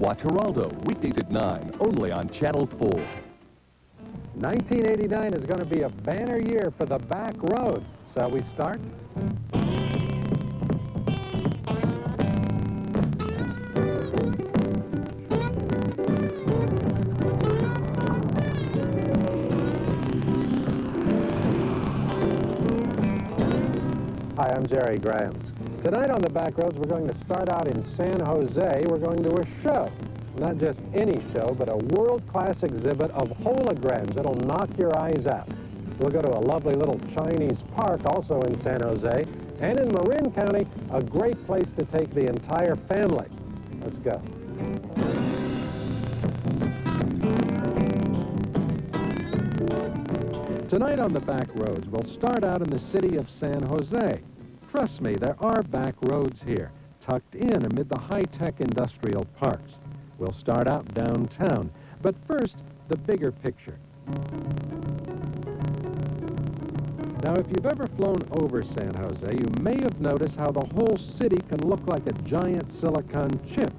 Watch Geraldo, weekdays at 9, only on Channel 4. 1989 is going to be a banner year for the back roads. Shall we start? Hi, I'm Jerry Graham. Tonight on the back roads, we're going to start out in San Jose. We're going to a show. Not just any show, but a world-class exhibit of holograms that'll knock your eyes out. We'll go to a lovely little Chinese park also in San Jose, and in Marin County, a great place to take the entire family. Let's go. Tonight on the back roads, we'll start out in the city of San Jose. Trust me, there are back roads here, tucked in amid the high-tech industrial parks. We'll start out downtown, but first, the bigger picture. Now, if you've ever flown over San Jose, you may have noticed how the whole city can look like a giant silicon chip.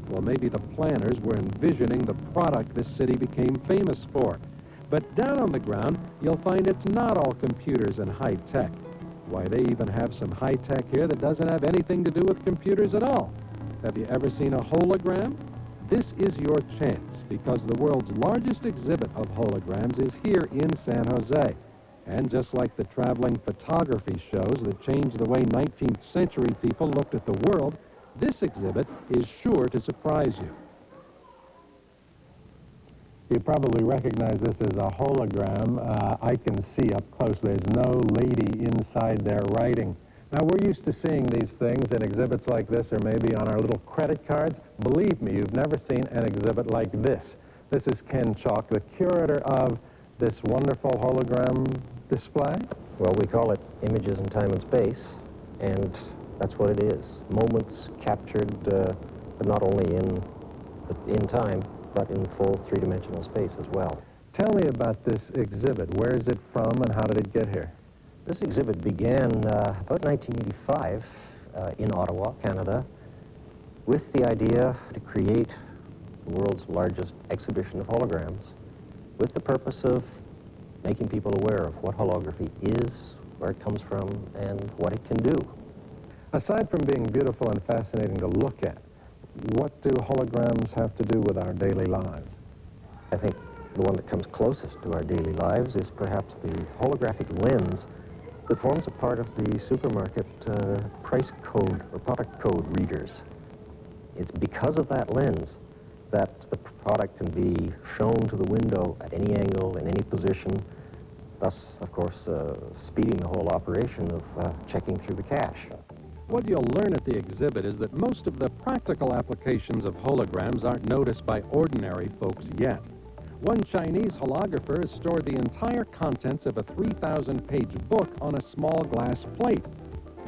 Well, maybe the planners were envisioning the product this city became famous for. But down on the ground, you'll find it's not all computers and high-tech. Why, they even have some high-tech here that doesn't have anything to do with computers at all. Have you ever seen a hologram? This is your chance, because the world's largest exhibit of holograms is here in San Jose. And just like the traveling photography shows that changed the way 19th century people looked at the world, this exhibit is sure to surprise you. You probably recognize this as a hologram. I can see up close there's no lady inside there writing. Now, we're used to seeing these things in exhibits like this or maybe on our little credit cards. Believe me, you've never seen an exhibit like this. This is Ken Chalk, the curator of this wonderful hologram display. Well, we call it images in time and space, and that's what it is. Moments captured, but not only in time, but in full three-dimensional space as well. Tell me about this exhibit. Where is it from and how did it get here? This exhibit began about 1985 in Ottawa, Canada, with the idea to create the world's largest exhibition of holograms with the purpose of making people aware of what holography is, where it comes from, and what it can do. Aside from being beautiful and fascinating to look at, what do holograms have to do with our daily lives? I think the one that comes closest to our daily lives is perhaps the holographic lens that forms a part of the supermarket price code or product code readers. It's because of that lens that the product can be shown to the window at any angle, in any position, thus, of course, speeding the whole operation of checking through the cash. What you'll learn at the exhibit is that most of the practical applications of holograms aren't noticed by ordinary folks yet. One Chinese holographer has stored the entire contents of a 3,000-page book on a small glass plate.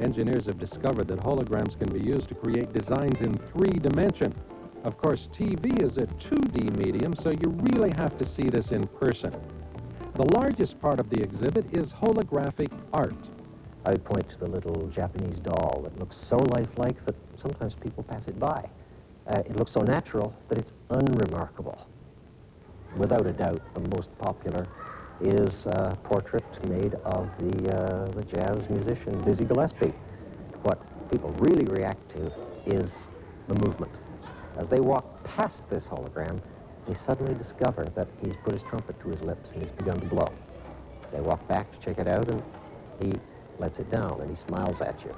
Engineers have discovered that holograms can be used to create designs in 3 dimensions. Of course, TV is a 2D medium, so you really have to see this in person. The largest part of the exhibit is holographic art. I would point to the little Japanese doll that looks so lifelike that sometimes people pass it by. It looks so natural that it's unremarkable. Without a doubt, the most popular is a portrait made of the jazz musician Dizzy Gillespie. What people really react to is the movement. As they walk past this hologram, they suddenly discover that he's put his trumpet to his lips and he's begun to blow. They walk back to check it out, and he lets it down, and he smiles at you.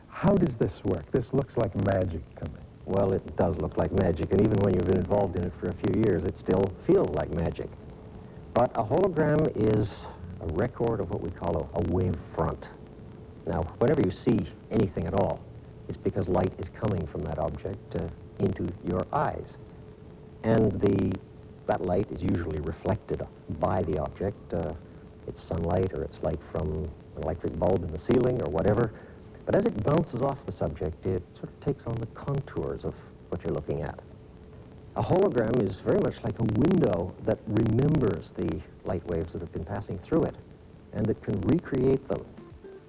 How does this work? This looks like magic to me. Well, it does look like magic, and even when you've been involved in it for a few years, it still feels like magic. But a hologram is a record of what we call a wave front. Now, whenever you see anything at all, it's because light is coming from that object into your eyes. And that light is usually reflected by the object. It's sunlight, or it's light from an electric bulb in the ceiling, or whatever. But as it bounces off the subject, it sort of takes on the contours of what you're looking at. A hologram is very much like a window that remembers the light waves that have been passing through it, and that can recreate them.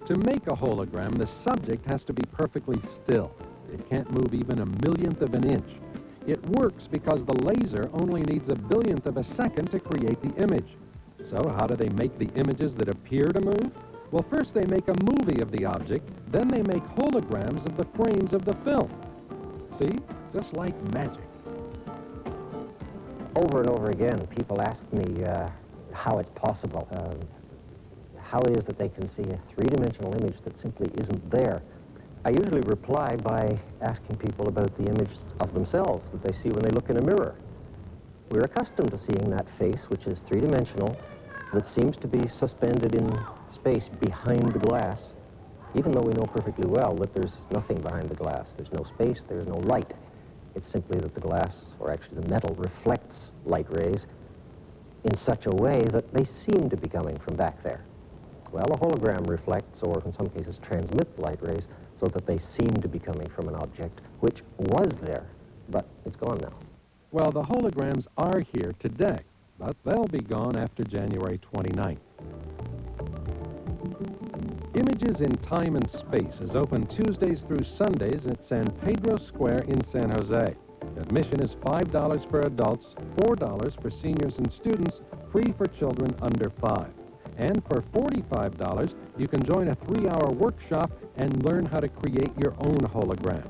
To make a hologram, the subject has to be perfectly still. It can't move even a millionth of an inch. It works because the laser only needs 1/1000th of a second to create the image. So how do they make the images that appear to move? Well, first they make a movie of the object, then they make holograms of the frames of the film. See? Just like magic. Over and over again, people ask me how it's possible, how it is that they can see a three-dimensional image that simply isn't there. I usually reply by asking people about the image of themselves that they see when they look in a mirror. We're accustomed to seeing that face, which is three-dimensional, that seems to be suspended in space behind the glass, even though we know perfectly well that there's nothing behind the glass. There's no space, there's no light. It's simply that the glass, or actually the metal, reflects light rays in such a way that they seem to be coming from back there. Well, a hologram reflects, or in some cases transmits light rays, so that they seem to be coming from an object which was there, but it's gone now. Well, the holograms are here today, but they'll be gone after January 29th. Images in Time and Space is open Tuesdays through Sundays at San Pedro Square in San Jose. Admission is $5 for adults, $4 for seniors and students, free for children under 5. And for $45, you can join a 3-hour workshop and learn how to create your own hologram.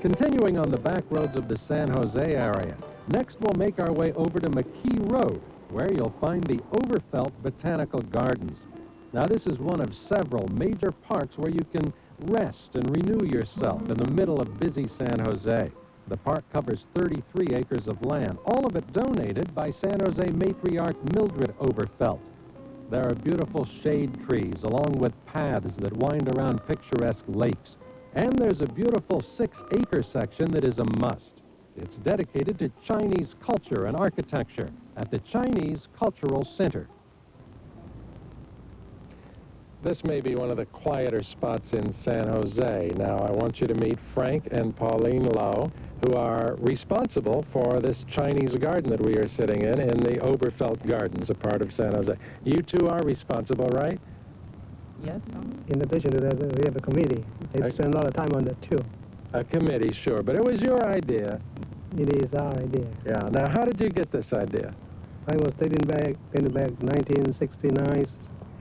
Continuing on the back roads of the San Jose area, next we'll make our way over to McKee Road, where you'll find the Overfelt Botanical Gardens. Now, this is one of several major parks where you can rest and renew yourself in the middle of busy San Jose. The park covers 33 acres of land, all of it donated by San Jose matriarch Mildred Overfelt. There are beautiful shade trees, along with paths that wind around picturesque lakes. And there's a beautiful 6-acre section that is a must. It's dedicated to Chinese culture and architecture at the Chinese Cultural Center. This may be one of the quieter spots in San Jose. Now, I want you to meet Frank and Pauline Lowe, who are responsible for this Chinese garden that we are sitting in the Oberfeld Gardens, a part of San Jose. You two are responsible, right? Yes. In addition to that, we have a committee. They spend a lot of time on that, too. A committee, sure, but it was your idea. It is our idea. Yeah. Now, how did you get this idea? I was dating back 1969,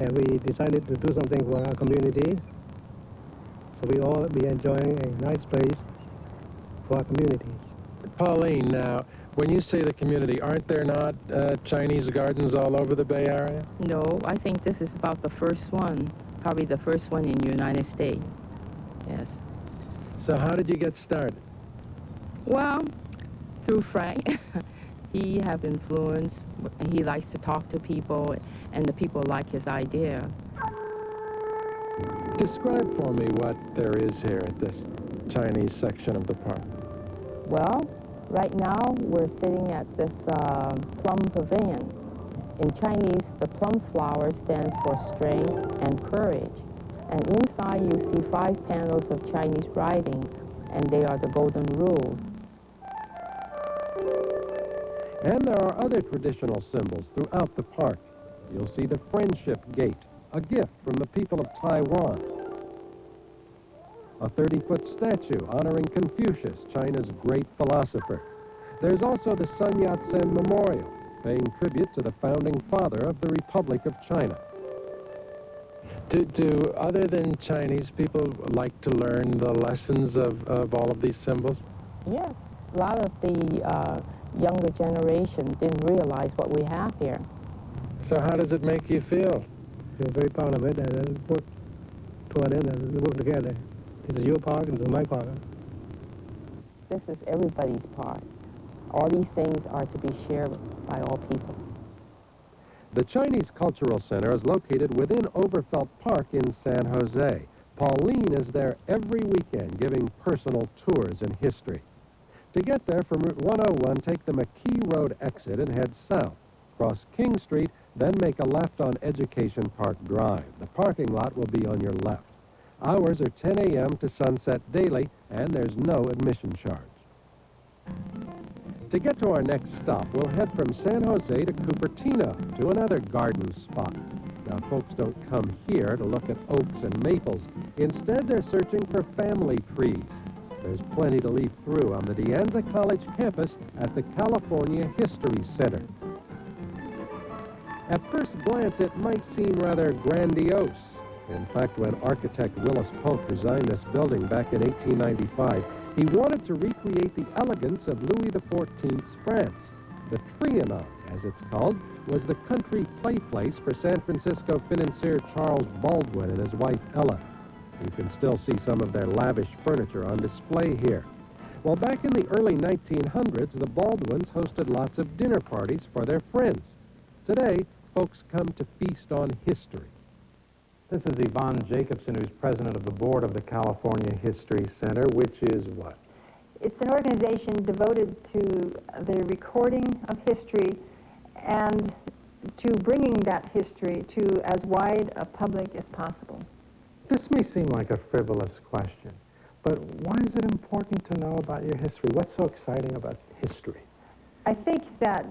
and we decided to do something for our community. So we all be enjoying a nice place for our communities. Pauline, now, when you say the community, aren't there not Chinese gardens all over the Bay Area? No, I think this is about the first one, probably the first one in the United States. Yes. So how did you get started? Well, through Frank. He have influence. He likes to talk to people, and the people like his idea. Describe for me what there is here at this Chinese section of the park. Well, right now we're sitting at this plum pavilion. In Chinese, the plum flower stands for strength and courage. And inside you see 5 panels of Chinese writing, and they are the golden rules. And there are other traditional symbols throughout the park. You'll see the Friendship Gate, a gift from the people of Taiwan. A 30-foot statue honoring Confucius, China's great philosopher. There's also the Sun Yat-sen Memorial, paying tribute to the founding father of the Republic of China. Do other than Chinese people like to learn the lessons of all of these symbols? Yes, a lot of the younger generation didn't realize what we have here. So how does it make you feel? We're very proud of it, and work toward it, and we work together. This is your park, and this is my park. This is everybody's part. All these things are to be shared by all people. The Chinese Cultural Center is located within Overfelt Park in San Jose. Pauline is there every weekend giving personal tours in history. To get there from Route 101, take the McKee Road exit and head south. Cross King Street, then make a left on Education Park Drive. The parking lot will be on your left. Hours are 10 a.m. to sunset daily, and there's no admission charge. To get to our next stop, we'll head from San Jose to Cupertino, to another garden spot. Now, folks don't come here to look at oaks and maples. Instead, they're searching for family trees. There's plenty to leaf through on the DeAnza College campus at the California History Center. At first glance, it might seem rather grandiose. In fact, when architect Willis Polk designed this building back in 1895, he wanted to recreate the elegance of Louis XIV's France. The Trianon, as it's called, was the country play place for San Francisco financier Charles Baldwin and his wife Ella. You can still see some of their lavish furniture on display here. Well, back in the early 1900s, the Baldwins hosted lots of dinner parties for their friends. Today, folks come to feast on history. This is Yvonne Jacobson, who's president of the board of the California History Center, which is what? It's an organization devoted to the recording of history and to bringing that history to as wide a public as possible. This may seem like a frivolous question, but why is it important to know about your history? What's so exciting about history? I think that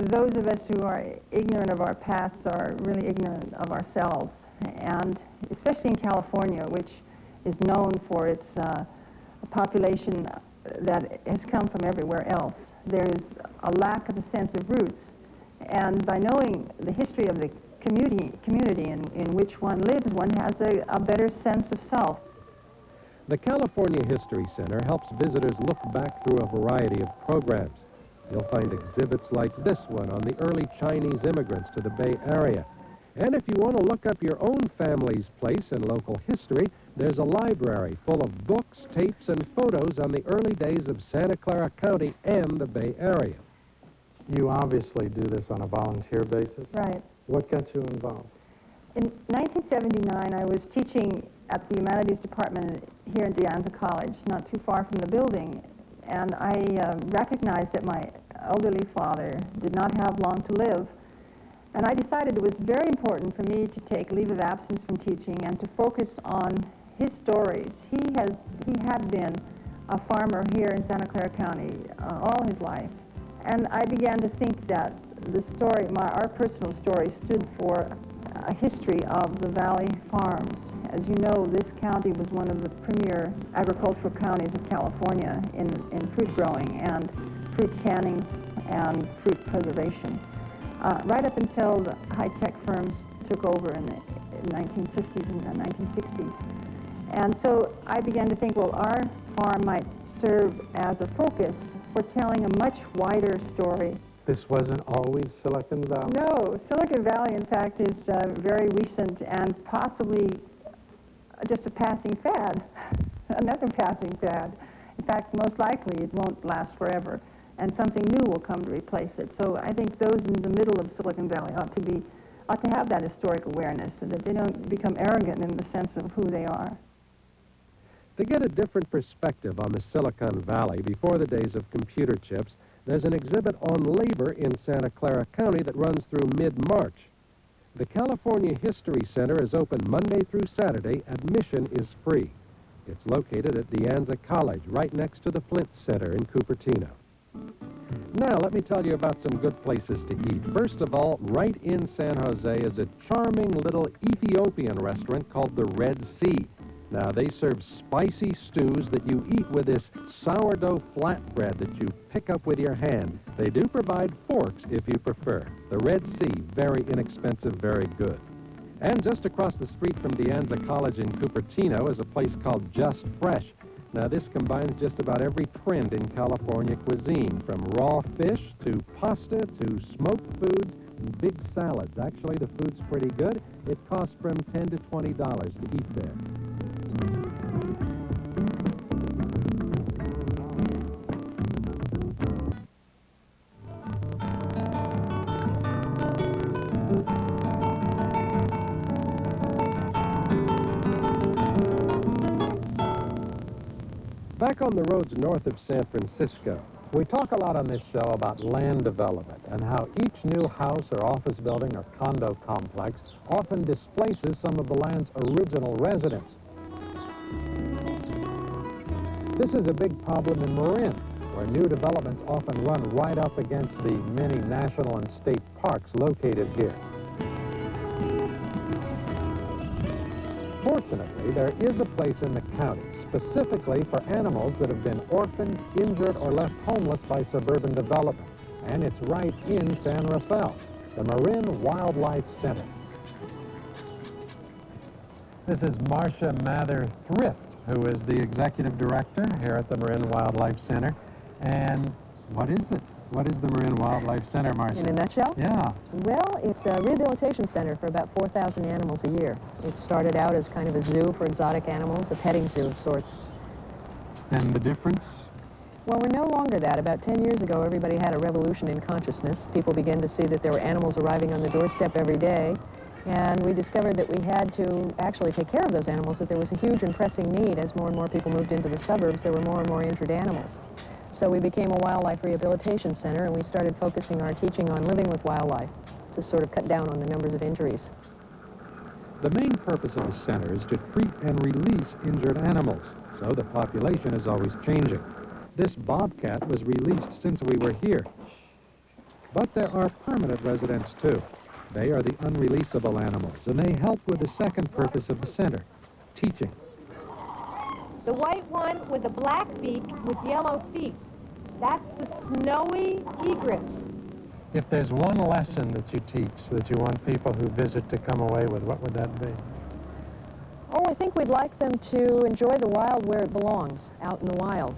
those of us who are ignorant of our past are really ignorant of ourselves, and especially in California, which is known for its population that has come from everywhere else. There is a lack of a sense of roots, and by knowing the history of the community in which one lives, one has a better sense of self. The California History Center helps visitors look back through a variety of programs. You'll find exhibits like this one on the early Chinese immigrants to the Bay Area. And if you want to look up your own family's place in local history, there's a library full of books, tapes, and photos on the early days of Santa Clara County and the Bay Area. You obviously do this on a volunteer basis. Right. What got you involved? In 1979, I was teaching at the Humanities Department here at DeAnza College, not too far from the building, and I recognized that my elderly father did not have long to live. And I decided it was very important for me to take leave of absence from teaching and to focus on his stories. He had been a farmer here in Santa Clara County all his life. And I began to think that the story, our personal story, stood for a history of the valley farms. As you know, this county was one of the premier agricultural counties of California in fruit growing and fruit canning and fruit preservation. Right up until the high-tech firms took over in the 1950s and 1960s. And so I began to think, well, our farm might serve as a focus for telling a much wider story. This wasn't always Silicon Valley? No, Silicon Valley, in fact, is very recent and possibly just a passing fad, another passing fad. In fact, most likely it won't last forever, and something new will come to replace it. So I think those in the middle of Silicon Valley ought to have that historic awareness so that they don't become arrogant in the sense of who they are. To get a different perspective on the Silicon Valley before the days of computer chips, there's an exhibit on labor in Santa Clara County that runs through mid-March. The California History Center is open Monday through Saturday. Admission is free. It's located at DeAnza College, right next to the Flint Center in Cupertino. Now, let me tell you about some good places to eat. First of all, right in San Jose is a charming little Ethiopian restaurant called the Red Sea. Now, they serve spicy stews that you eat with this sourdough flatbread that you pick up with your hand. They do provide forks if you prefer. The Red Sea, very inexpensive, very good. And just across the street from DeAnza College in Cupertino is a place called Just Fresh. Now, this combines just about every trend in California cuisine, from raw fish to pasta to smoked foods and big salads. Actually, the food's pretty good. It costs from $10 to $20 to eat there. Back on the roads north of San Francisco, We talk a lot on this show about land development and how each new house or office building or condo complex often displaces some of the land's original residents. This is a big problem in Marin, where new developments often run right up against the many national and state parks located here. Fortunately, there is a place in the county specifically for animals that have been orphaned, injured, or left homeless by suburban development. And it's right in San Rafael, the Marin Wildlife Center. This is Marcia Mather Thrift, who is the executive director here at the Marin Wildlife Center. And what is it? What is the Marin Wildlife Center, Marcia? In a nutshell? Yeah. Well, it's a rehabilitation center for about 4,000 animals a year. It started out as kind of a zoo for exotic animals, a petting zoo of sorts. And the difference? Well, we're no longer that. About 10 years ago, everybody had a revolution in consciousness. People began to see that there were animals arriving on the doorstep every day. And we discovered that we had to actually take care of those animals, that there was a huge and pressing need. As more and more people moved into the suburbs, there were more and more injured animals. So we became a wildlife rehabilitation center, and we started focusing our teaching on living with wildlife to sort of cut down on the numbers of injuries. The main purpose of the center is to treat and release injured animals, so the population is always changing. This bobcat was released since we were here. But there are permanent residents, too. They are the unreleasable animals, and they help with the second purpose of the center, teaching. The white one with a black beak with yellow feet. That's the snowy egret. If there's one lesson that you teach that you want people who visit to come away with, what would that be? Oh, I think we'd like them to enjoy the wild where it belongs, out in the wild.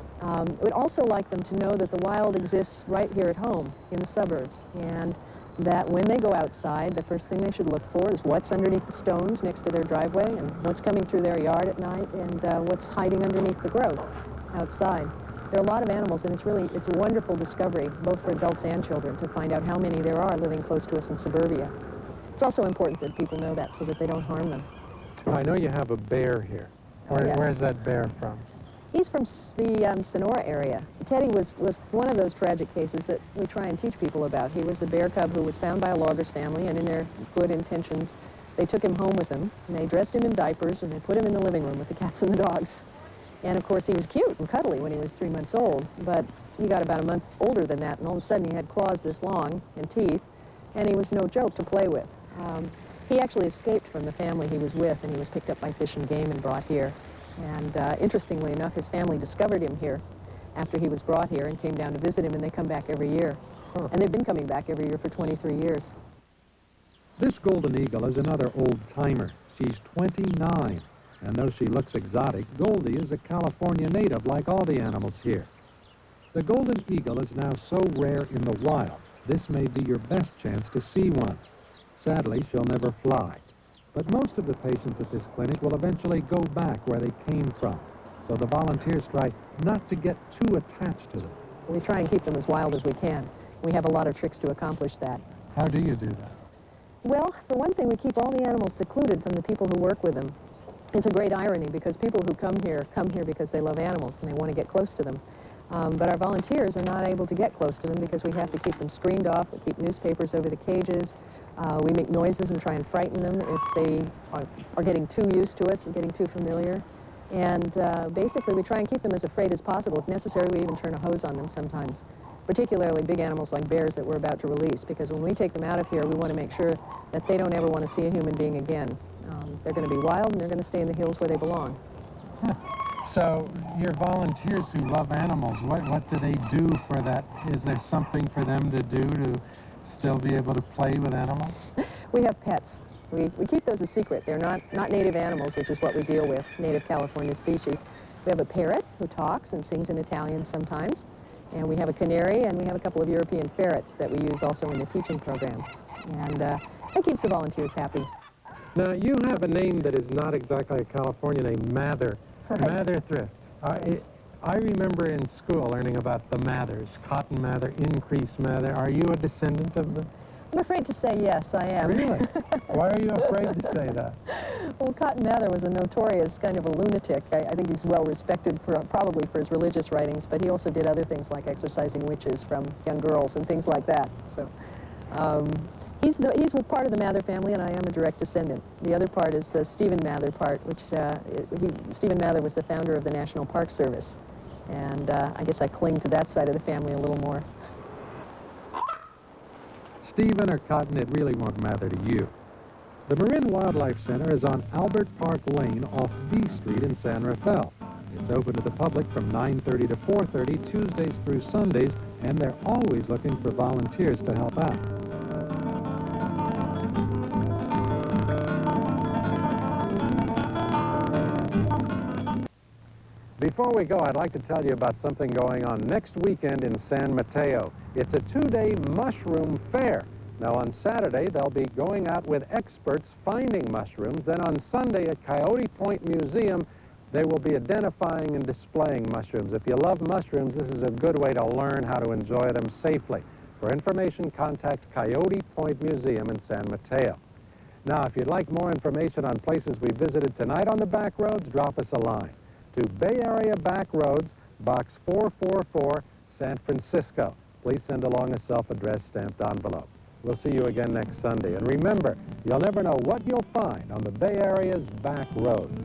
We'd also like them to know that the wild exists right here at home in the suburbs, and that when they go outside, the first thing they should look for is what's underneath the stones next to their driveway, and what's coming through their yard at night, and what's hiding underneath the growth outside. There are a lot of animals, and it's a wonderful discovery, both for adults and children, to find out how many there are living close to us in suburbia. It's also important that people know that so that they don't harm them. I know you have a bear here. Yes. Where's that bear from? He's from the Sonora area. Teddy was one of those tragic cases that we try and teach people about. He was a bear cub who was found by a logger's family, and in their good intentions, they took him home with them, and they dressed him in diapers, and they put him in the living room with the cats and the dogs. And of course, he was cute and cuddly when he was 3 months old, but he got about a month older than that, and all of a sudden he had claws this long and teeth, and he was no joke to play with. He actually escaped from the family he was with, and he was picked up by Fish and Game and brought here. And interestingly enough, his family discovered him here after he was brought here and came down to visit him, and they come back every year. Huh. And they've been coming back every year for 23 years. This golden eagle is another old-timer. She's 29, and though she looks exotic, Goldie is a California native like all the animals here. The golden eagle is now so rare in the wild, this may be your best chance to see one. Sadly, she'll never fly. But most of the patients at this clinic will eventually go back where they came from. So the volunteers try not to get too attached to them. We try and keep them as wild as we can. We have a lot of tricks to accomplish that. How do you do that? Well, for one thing, we keep all the animals secluded from the people who work with them. It's a great irony because people who come here because they love animals and they want to get close to them. But our volunteers are not able to get close to them because we have to keep them screened off. We keep newspapers over the cages. We make noises and try and frighten them if they are getting too used to us and getting too familiar. And basically, we try and keep them as afraid as possible. If necessary, we even turn a hose on them sometimes, particularly big animals like bears that we're about to release, because when we take them out of here, we want to make sure that they don't ever want to see a human being again. They're going to be wild, and they're going to stay in the hills where they belong. Huh. So your volunteers who love animals, what do they do for that? Is there something for them to do to still be able to play with animals? We have pets. We keep those a secret. They're not native animals, which is what we deal with, native California species. We have a parrot who talks and sings in Italian sometimes. And we have a canary, and we have a couple of European ferrets that we use also in the teaching program. And that keeps the volunteers happy. Now, you have a name that is not exactly a California name, Mather. Right. Mather Thrift. I remember in school learning about the Mathers, Cotton Mather, Increase Mather. Are you a descendant of the... I'm afraid to say yes, I am. Really? Why are you afraid to say that? Well, Cotton Mather was a notorious kind of a lunatic. I think he's well respected probably for his religious writings, but he also did other things like exorcising witches from young girls and things like that. So he's part of the Mather family, and I am a direct descendant. The other part is the Stephen Mather part, which Stephen Mather was the founder of the National Park Service. And I guess I cling to that side of the family a little more. Stephen or Cotton, it really won't matter to you. The Marin Wildlife Center is on Albert Park Lane off B Street in San Rafael. It's open to the public from 9:30 to 4:30 Tuesdays through Sundays, and they're always looking for volunteers to help out. Before we go, I'd like to tell you about something going on next weekend in San Mateo. It's a two-day mushroom fair. Now, on Saturday, they'll be going out with experts finding mushrooms. Then on Sunday at Coyote Point Museum, they will be identifying and displaying mushrooms. If you love mushrooms, this is a good way to learn how to enjoy them safely. For information, contact Coyote Point Museum in San Mateo. Now, if you'd like more information on places we visited tonight on the Backroads, drop us a line to Bay Area Backroads, Box 444, San Francisco. Please send along a self-addressed stamped envelope. We'll see you again next Sunday. And remember, you'll never know what you'll find on the Bay Area's back roads.